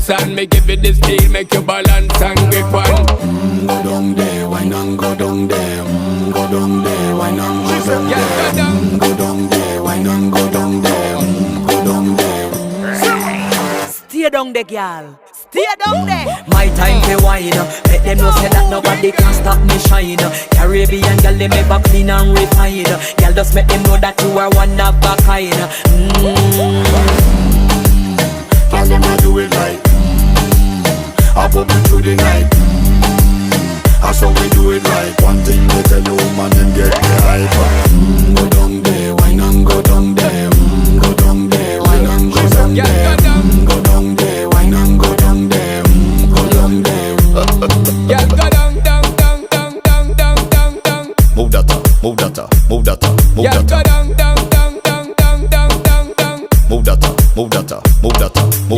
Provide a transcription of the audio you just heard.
dance and me give it the speed, make you balance and grip on. Go down there, why not go down there? Go down there, why not go down there? Go down there, why not go down there? Go down there. Stay down there, girl. Stay down there. My time to wine. Let them know say that nobody can stop me shine. Caribbean girl, they make back clean and refine. Girl, just make them know that you are one of a kind. Tell them I do it right. I pop it through the night. That's how we do it right.